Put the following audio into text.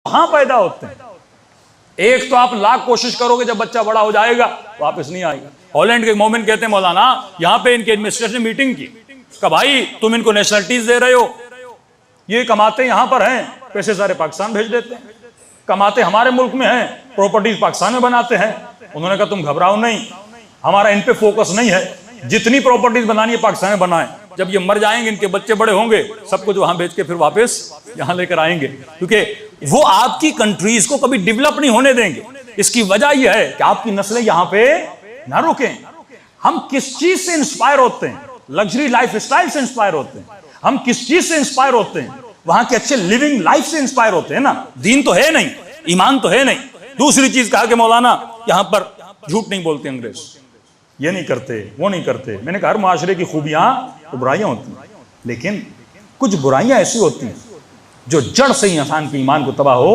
वहां पैदा होते हैं। एक तो आप लाख कोशिश करोगे, जब बच्चा बड़ा हो जाएगा वापस नहीं आएगा। हॉलैंड के मोमिन कहते हैं मौलाना, यहां पे इनके एडमिनिस्ट्रेशन ने मीटिंग की, कहा भाई तुम इनको नेशनलिटीज दे रहे हो, ये कमाते यहां पर हैं, पैसे सारे पाकिस्तान भेज देते हैं, कमाते हमारे मुल्क में हैं, प्रॉपर्टीज पाकिस्तान में बनाते हैं। उन्होंने कहा तुम घबराओ नहीं, हमारा इन पे फोकस नहीं है, जितनी प्रॉपर्टीज बनानी है पाकिस्तान में बनाएं, जब ये मर जाएंगे, इनके बच्चे बड़े होंगे, सब कुछ वहां भेज के फिर वापस यहां लेकर आएंगे, क्योंकि वो आपकी कंट्रीज को कभी डेवलप नहीं होने देंगे। इसकी वजह यह है कि आपकी नस्लें यहां पे ना रुकें। हम किस चीज से इंस्पायर होते हैं? लग्जरी लाइफ स्टाइल से इंस्पायर होते हैं। हम किस चीज से इंस्पायर होते हैं? वहां के अच्छे लिविंग लाइफ से इंस्पायर होते हैं ना। दीन तो है नहीं, ईमान तो है नहीं। दूसरी चीज कहा कि मौलाना यहां पर झूठ नहीं बोलते अंग्रेज, ये नहीं करते, वो नहीं करते। मैंने कहा हर मुआशरे की खूबियां तो बुराइयां होती हैं, लेकिन कुछ बुराइयां ऐसी होती हैं जो जड़ से ही इंसान के ईमान को तबाह हो